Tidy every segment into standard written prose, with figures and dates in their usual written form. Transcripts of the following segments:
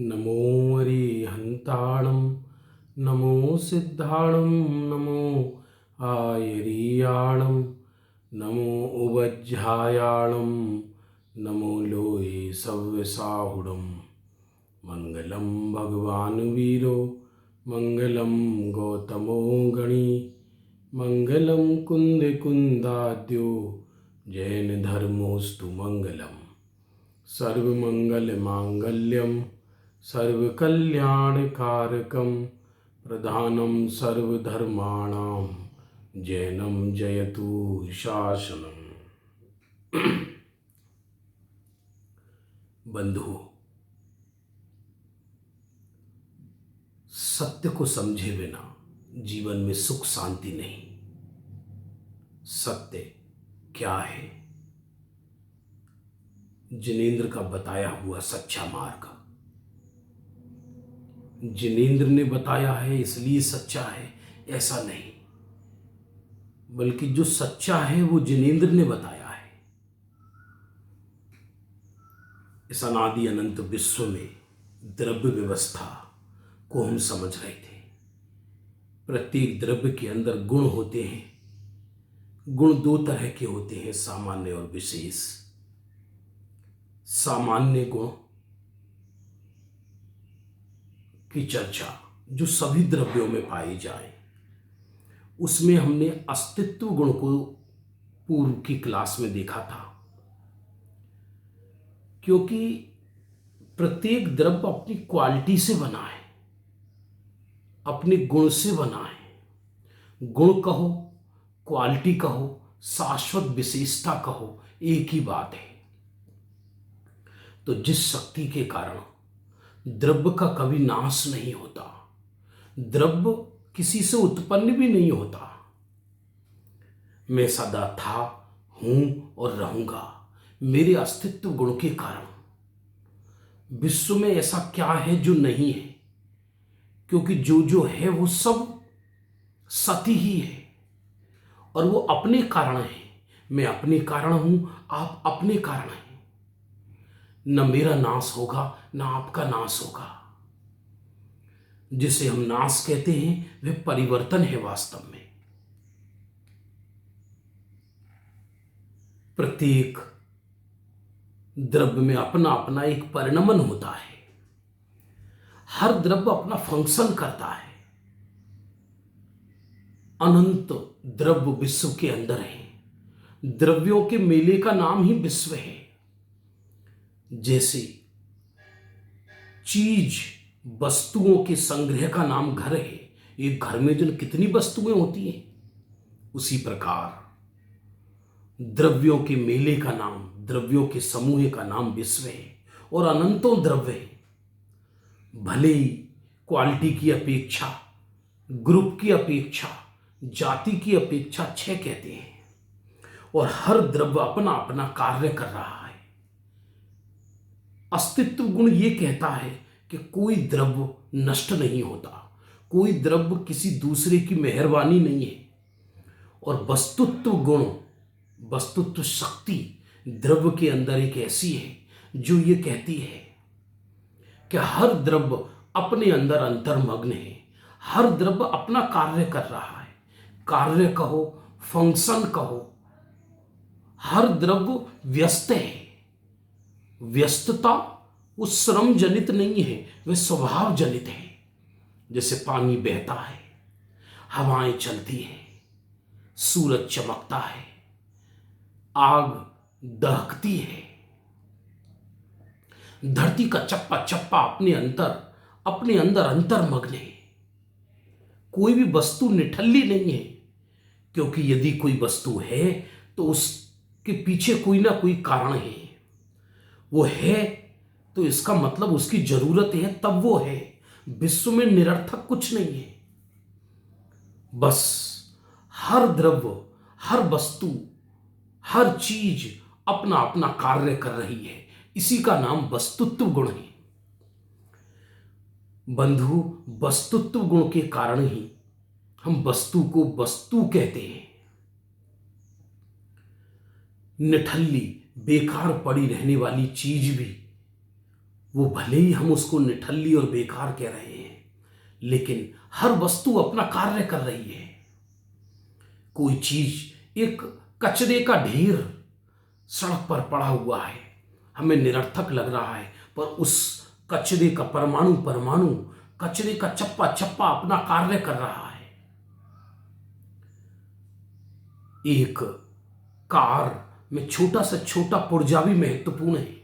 नमो अरिहन्ताणं नमो सिद्धाणं नमो आयरीयाणं नमो उवज्झायाणं नमो लोये सव्यसाहुडं मङ्गलं भगवान् वीरो मङ्गलं गौतमो गणी मङ्गलं कुन्दकुन्दाद्यो जैनधर्मोऽस्तु मङ्गलम् सर्वमङ्गलमाङ्गल्यं सर्वकल्याणकारकं प्रधानं सर्वधर्माणां जैनं जयतु शासनम्। बंधुओं, सत्य को समझे बिना जीवन में सुख शांति नहीं। सत्य क्या है? जिनेंद्र का बताया हुआ सच्चा मार्ग। जिनेंद्र ने बताया है इसलिए सच्चा है, ऐसा नहीं, बल्कि जो सच्चा है वो जिनेंद्र ने बताया है। इस अनादि अनंत विश्व में द्रव्य व्यवस्था को हम समझ रहे थे। प्रत्येक द्रव्य के अंदर गुण होते हैं। गुण दो तरह के होते हैं, सामान्य और विशेष। सामान्य गुण की चर्चा जो सभी द्रव्यों में पाई जाए, उसमें हमने अस्तित्व गुण को पूर्व की क्लास में देखा था। क्योंकि प्रत्येक द्रव्य अपनी क्वालिटी से बना है, अपने गुण से बना है। गुण कहो, क्वालिटी कहो, शाश्वत विशेषता कहो, एक ही बात है। तो जिस शक्ति के कारण द्रव्य का कभी नाश नहीं होता, द्रव्य किसी से उत्पन्न भी नहीं होता, मैं सदा था, हूं और रहूंगा मेरे अस्तित्व गुण के कारण। विश्व में ऐसा क्या है जो नहीं है? क्योंकि जो है वो सब सत्य ही है और वो अपने कारण है। मैं अपने कारण हूं, आप अपने कारण हैं। न मेरा नाश होगा न आपका नाश होगा। जिसे हम नाश कहते हैं वह परिवर्तन है। वास्तव में प्रत्येक द्रव्य में अपना अपना एक परिणमन होता है। हर द्रव्य अपना फंक्शन करता है। अनंत द्रव्य विश्व के अंदर है। द्रव्यों के मेले का नाम ही विश्व है। जैसे चीज वस्तुओं के संग्रह का नाम घर है। एक घर में जो कितनी वस्तुएं होती हैं, उसी प्रकार द्रव्यों के मेले का नाम, द्रव्यों के समूह का नाम विश्व है। और अनंतों द्रव्य है। भले ही क्वालिटी की अपेक्षा, ग्रुप की अपेक्षा, जाति की अपेक्षा छह कहते हैं, और हर द्रव्य अपना अपना कार्य कर रहा है। अस्तित्व गुण ये कहता है कि कोई द्रव्य नष्ट नहीं होता, कोई द्रव्य किसी दूसरे की मेहरबानी नहीं है। और वस्तुत्व गुण, वस्तुत्व शक्ति द्रव्य के अंदर एक ऐसी है जो ये कहती है कि हर द्रव्य अपने अंदर अंतर्मग्न है। हर द्रव्य अपना कार्य कर रहा है। कार्य कहो, फंक्शन कहो, हर द्रव्य व्यस्त है। व्यस्तता वो श्रम जनित नहीं है, वह स्वभाव जनित है। जैसे पानी बहता है, हवाएं चलती हैं, सूरज चमकता है, आग दहकती है, धरती का चप्पा चप्पा अपने अंदर अंतर्मग्न है। कोई भी वस्तु निठल्ली नहीं है, क्योंकि यदि कोई वस्तु है तो उसके पीछे कोई ना कोई कारण है। वो है तो इसका मतलब उसकी जरूरत है, तब वो है। विश्व में निरर्थक कुछ नहीं है। बस हर द्रव्य, हर वस्तु, हर चीज अपना अपना कार्य कर रही है। इसी का नाम वस्तुत्व गुण है। बंधु, वस्तुत्व गुण के कारण ही हम वस्तु को वस्तु कहते हैं। निठल्ली बेकार पड़ी रहने वाली चीज भी वो भले ही हम उसको निठल्ली और बेकार कह रहे हैं, लेकिन हर वस्तु अपना कार्य कर रही है। कोई चीज, एक कचरे का ढेर सड़क पर पड़ा हुआ है, हमें निरर्थक लग रहा है, पर उस कचरे का परमाणु परमाणु, कचरे का चप्पा चप्पा अपना कार्य कर रहा है। एक कार में छोटा से छोटा पुर्जा भी महत्वपूर्ण है।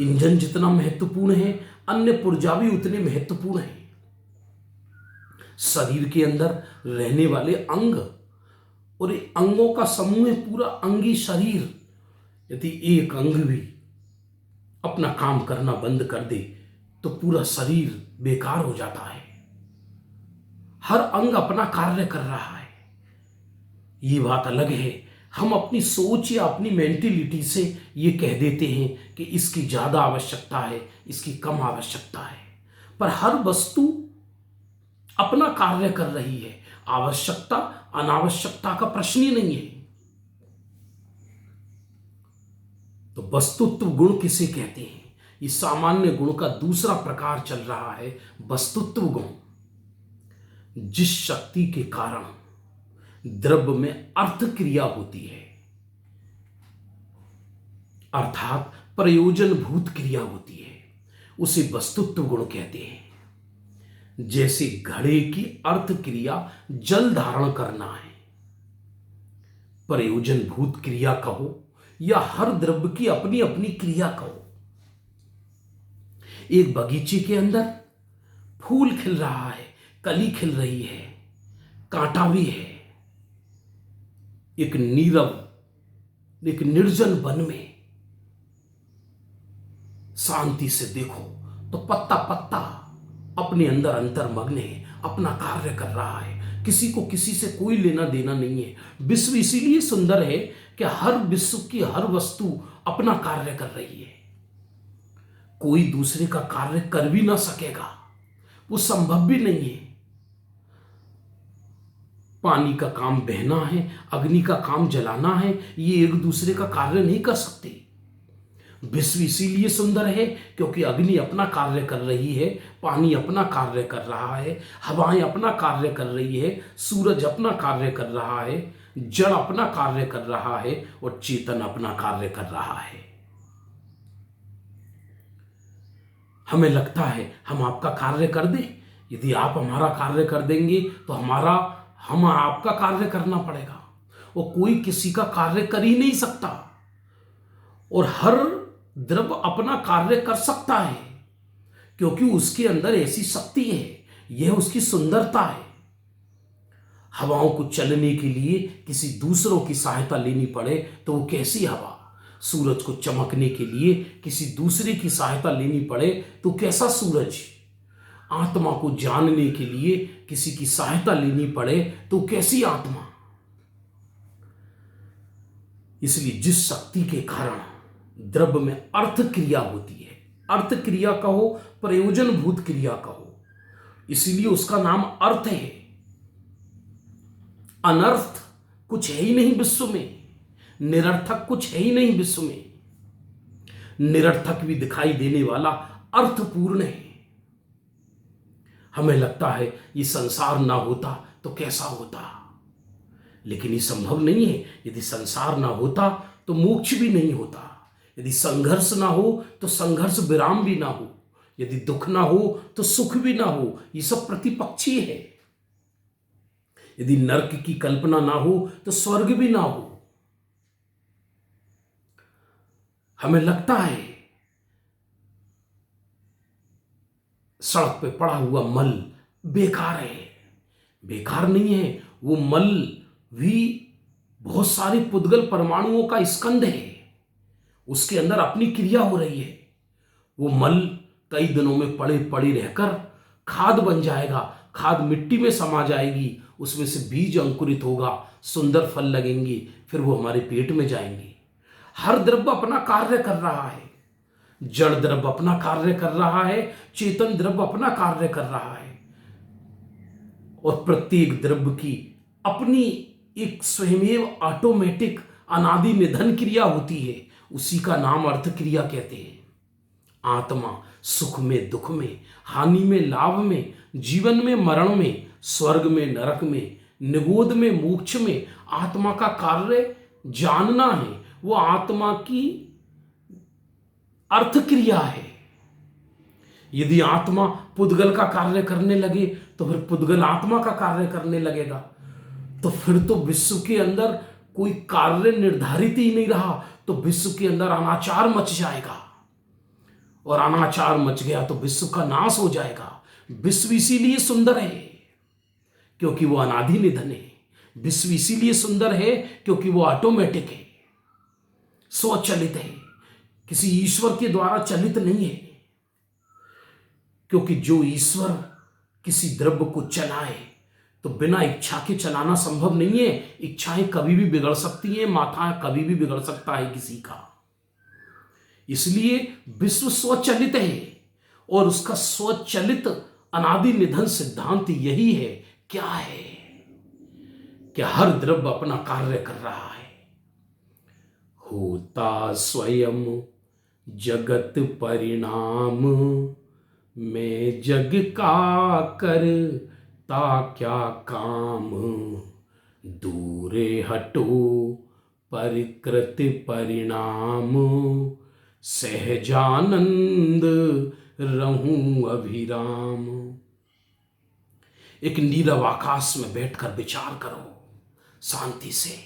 इंजन जितना महत्वपूर्ण है, अन्य पुर्जा भी उतने महत्वपूर्ण है। शरीर के अंदर रहने वाले अंग और अंगों का समूह है पूरा अंगी शरीर। यदि एक अंग भी अपना काम करना बंद कर दे तो पूरा शरीर बेकार हो जाता है। हर अंग अपना कार्य कर रहा है। ये बात अलग है, हम अपनी सोच या अपनी मेंटेलिटी से ये कह देते हैं कि इसकी ज्यादा आवश्यकता है, इसकी कम आवश्यकता है, पर हर वस्तु अपना कार्य कर रही है। आवश्यकता अनावश्यकता का प्रश्न ही नहीं है। तो वस्तुत्व गुण किसे कहते हैं? इस सामान्य गुण का दूसरा प्रकार चल रहा है वस्तुत्व गुण। जिस शक्ति के कारण द्रव्य में अर्थ क्रिया होती है, अर्थात प्रयोजनभूत क्रिया होती है, उसे वस्तुत्व गुण कहते हैं। जैसे घड़े की अर्थ क्रिया जल धारण करना है, प्रयोजनभूत क्रिया कहो या हर द्रव्य की अपनी अपनी क्रिया कहो। एक बगीचे के अंदर फूल खिल रहा है, कली खिल रही है, कांटा भी है। एक नीरव, एक निर्जन वन में शांति से देखो तो पत्ता पत्ता अपने अंदर अंतर्मग्न है, अपना कार्य कर रहा है। किसी को किसी से कोई लेना देना नहीं है। विश्व इसीलिए सुंदर है कि हर विश्व की हर वस्तु अपना कार्य कर रही है। कोई दूसरे का कार्य कर भी ना सकेगा, वो संभव भी नहीं है। पानी का काम बहना है, अग्नि का काम जलाना है, ये एक दूसरे का कार्य नहीं कर सकते। विश्व इसीलिए सुंदर है क्योंकि अग्नि अपना कार्य कर रही है, पानी अपना कार्य कर रहा है, हवाएं अपना कार्य कर रही है, सूरज अपना कार्य कर रहा है, जड़ अपना कार्य कर रहा है और चेतन अपना कार्य कर रहा है। हमें लगता है हम आपका कार्य कर दें, यदि आप हमारा कार्य कर देंगे तो हम आपका कार्य करना पड़ेगा, और कोई किसी का कार्य कर ही नहीं सकता। और हर द्रव्य अपना कार्य कर सकता है क्योंकि उसके अंदर ऐसी शक्ति है, यह उसकी सुंदरता है। हवाओं को चलने के लिए किसी दूसरों की सहायता लेनी पड़े तो वो कैसी हवा, सूरज को चमकने के लिए किसी दूसरे की सहायता लेनी पड़े तो कैसा सूरज, आत्मा को जानने के लिए किसी की सहायता लेनी पड़े तो कैसी आत्मा। इसलिए जिस शक्ति के कारण द्रव्य में अर्थ क्रिया होती है, अर्थ क्रिया कहो, प्रयोजनभूत क्रिया कहो, इसीलिए उसका नाम अर्थ है। अनर्थ कुछ है ही नहीं विश्व में, निरर्थक कुछ है ही नहीं विश्व में। निरर्थक भी दिखाई देने वाला अर्थपूर्ण है। हमें लगता है ये संसार ना होता तो कैसा होता, लेकिन ये संभव नहीं है। यदि संसार ना होता तो मोक्ष भी नहीं होता, यदि संघर्ष ना हो तो संघर्ष विराम भी ना हो, यदि दुख ना हो तो सुख भी ना हो। ये सब प्रतिपक्षी है। यदि नरक की कल्पना ना हो तो स्वर्ग भी ना हो। हमें लगता है सड़क पे पड़ा हुआ मल बेकार है, बेकार नहीं है। वो मल भी बहुत सारे पुद्गल परमाणुओं का स्कंध है, उसके अंदर अपनी क्रिया हो रही है। वो मल कई दिनों में पड़े पड़े रहकर खाद बन जाएगा, खाद मिट्टी में समा जाएगी, उसमें से बीज अंकुरित होगा, सुंदर फल लगेंगे, फिर वो हमारे पेट में जाएंगे। हर द्रव्य अपना कार्य कर रहा है, जड़ द्रव्य अपना कार्य कर रहा है, चेतन द्रव्य अपना कार्य कर रहा है, और प्रत्येक द्रव्य की अपनी एक स्वयमेव ऑटोमेटिक अनादि निधन क्रिया होती है। उसी का नाम अर्थ क्रिया कहते हैं। आत्मा सुख में दुख में, हानि में लाभ में, जीवन में मरण में, स्वर्ग में नरक में, निगोद में मोक्ष में आत्मा का कार्य जानना है। वो आत्मा की अर्थ क्रिया है। यदि आत्मा पुद्गल का कार्य करने लगे तो फिर पुद्गल आत्मा का कार्य करने लगेगा, तो फिर तो विश्व के अंदर कोई कार्य निर्धारित ही नहीं रहा, तो विश्व के अंदर अनाचार मच जाएगा, और अनाचार मच गया तो विश्व का नाश हो जाएगा। विश्व इसीलिए सुंदर है क्योंकि वो अनादि निधन है। विश्व इसीलिए सुंदर है क्योंकि वो ऑटोमेटिक है, स्वचलित है, किसी ईश्वर के द्वारा चलित नहीं है। क्योंकि जो ईश्वर किसी द्रव्य को चलाए तो बिना इच्छा के चलाना संभव नहीं है। इच्छाएं कभी भी बिगड़ सकती हैं, माथा कभी भी बिगड़ सकता है किसी का। इसलिए विश्व स्वचलित है, और उसका स्वचलित अनादि निधन सिद्धांत यही है। क्या है कि हर द्रव्य अपना कार्य कर रहा है। होता स्वयं जगत परिणाम, मैं जग का करता क्या काम, दूरे हटो परिकृत परिणाम, सहजानंद रहूं अभिराम। एक नीरव आकाश में बैठकर विचार करो शांति से,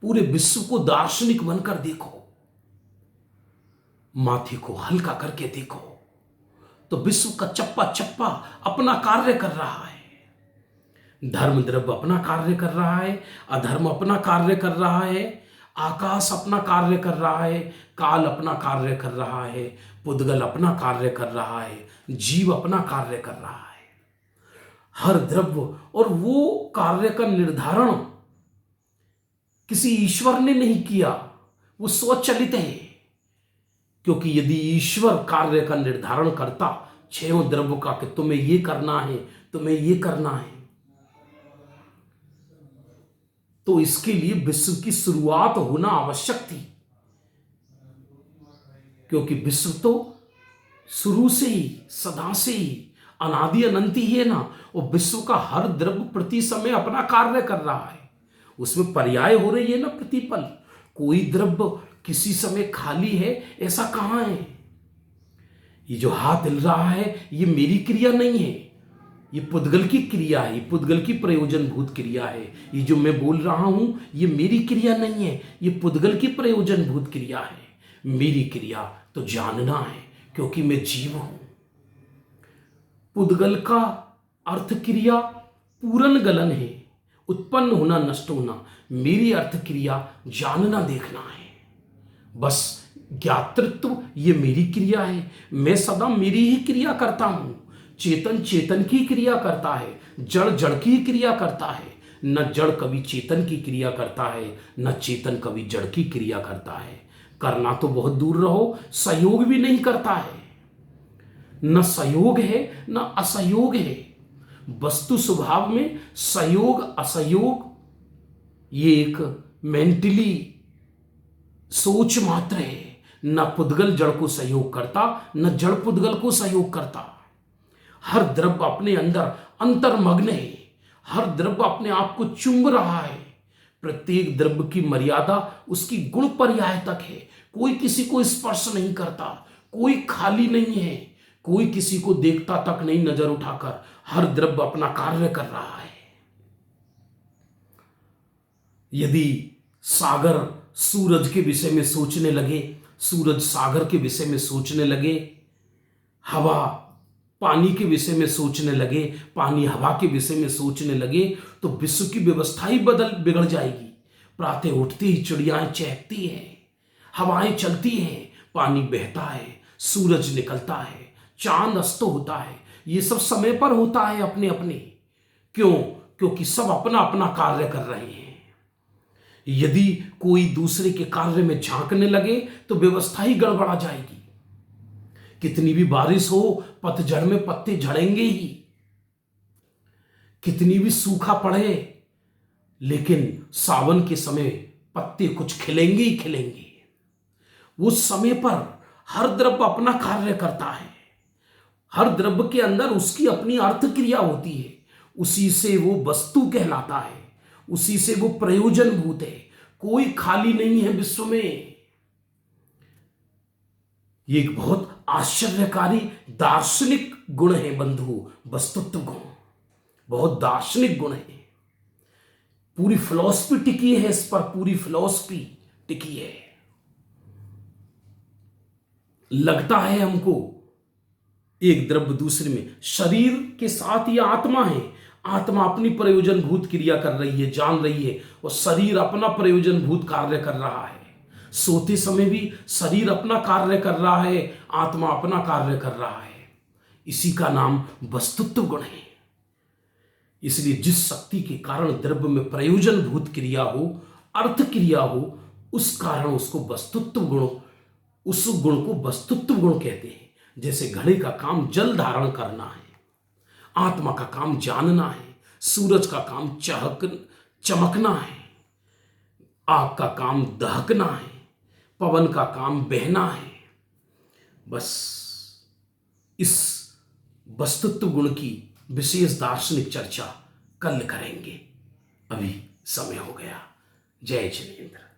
पूरे विश्व को दार्शनिक बनकर देखो, माथे को हल्का करके देखो, तो विश्व का चप्पा चप्पा अपना कार्य कर रहा है। धर्म द्रव्य अपना कार्य कर रहा है, अधर्म अपना कार्य कर रहा है, आकाश अपना कार्य कर रहा है, काल अपना कार्य कर रहा है, पुद्गल अपना कार्य कर रहा है, जीव अपना कार्य कर रहा है। हर द्रव्य और वो कार्य का निर्धारण किसी ईश्वर ने नहीं किया, वो स्वचलित है। क्योंकि यदि ईश्वर कार्य का निर्धारण करता छहों द्रव्यों का कि तुम्हें ये करना है, तुम्हें ये करना है, तो इसके लिए विश्व की शुरुआत होना आवश्यक थी। क्योंकि विश्व तो शुरू से ही, सदा से ही, अनादि अनंत ही है ना। और विश्व का हर द्रव्य प्रति समय अपना कार्य कर रहा है, उसमें पर्याय हो रही है ना प्रतिपल। कोई द्रव्य किसी समय खाली है ऐसा कहां है? ये जो हाथ हिल रहा है ये मेरी क्रिया नहीं है, ये पुद्गल की क्रिया है, ये पुद्गल की प्रयोजनभूत क्रिया है। ये जो मैं बोल रहा हूं ये मेरी क्रिया नहीं है, ये पुद्गल की प्रयोजनभूत क्रिया है। मेरी क्रिया तो जानना है क्योंकि मैं जीव हूं। पुद्गल का अर्थ क्रिया पूरन गलन है, उत्पन्न होना नष्ट होना। मेरी अर्थ क्रिया जानना देखना है। बस ज्ञातृत्व ये मेरी क्रिया है, मैं सदा मेरी ही क्रिया करता हूं। चेतन चेतन की क्रिया करता है, जड़ जड़ की क्रिया करता है। न जड़ कभी चेतन की क्रिया करता है, न चेतन कभी जड़ की क्रिया करता है। करना तो बहुत दूर रहो, सहयोग भी नहीं करता है। न सहयोग है न असहयोग है। वस्तु स्वभाव में सहयोग असहयोग ये एक मेंटली सोच मात्र है। न पुद्गल जड़ को सहयोग करता, न जड़ पुद्गल को सहयोग करता। हर द्रव्य अपने अंदर अंतर्मग्न है, हर द्रव्य अपने आप को चुंब रहा है। प्रत्येक द्रव्य की मर्यादा उसकी गुण पर्याय तक है। कोई किसी को स्पर्श नहीं करता, कोई खाली नहीं है, कोई किसी को देखता तक नहीं नजर उठाकर। हर द्रव्य अपना कार्य कर रहा है। यदि सागर सूरज के विषय में सोचने लगे, सूरज सागर के विषय में सोचने लगे, हवा पानी के विषय में सोचने लगे, पानी हवा के विषय में सोचने लगे, तो विश्व की व्यवस्था ही बिगड़ जाएगी। प्रातः उठती ही चिड़ियाएं चहकती हैं, हवाएं चलती हैं, पानी बहता है, सूरज निकलता है, चांद अस्त होता है। ये सब समय पर होता है अपने अपने। क्यों? क्योंकि सब अपना अपना कार्य कर रहे हैं। यदि कोई दूसरे के कार्य में झांकने लगे तो व्यवस्था ही गड़बड़ा जाएगी। कितनी भी बारिश हो, पतझड़ में पत्ते झड़ेंगे ही। कितनी भी सूखा पड़े, लेकिन सावन के समय पत्ते कुछ खिलेंगे ही खिलेंगे। वो समय पर हर द्रव्य अपना कार्य करता है, हर द्रव्य के अंदर उसकी अपनी अर्थ क्रिया होती है, उसी से वो वस्तु कहलाता है, उसी से वो प्रयोजनभूत है। कोई खाली नहीं है विश्व में। ये एक बहुत आश्चर्यकारी दार्शनिक गुण है बंधु, वस्तुत्व गुण बहुत दार्शनिक गुण है। पूरी फिलॉसफी टिकी है इस पर, पूरी फिलॉसफी टिकी है। लगता है हमको एक द्रव्य दूसरे में, शरीर के साथ ये आत्मा है, आत्मा अपनी प्रयोजनभूत क्रिया कर रही है, जान रही है, और शरीर अपना प्रयोजनभूत कार्य कर रहा है। सोते समय भी शरीर अपना कार्य कर रहा है, आत्मा अपना कार्य कर रहा है। इसी का नाम वस्तुत्व गुण है। इसलिए जिस शक्ति के कारण द्रव्य में प्रयोजनभूत क्रिया हो, अर्थ क्रिया हो, उस कारण उसको वस्तुत्व गुण, उस गुण को वस्तुत्व गुण कहते हैं। जैसे घड़े का काम जल धारण करना है, आत्मा का काम जानना है, सूरज का काम चमकना है, आग का काम दहकना है, पवन का काम बहना है। बस इस वस्तुत्व गुण की विशेष दार्शनिक चर्चा कल करेंगे। अभी समय हो गया। जय जिनेंद्र।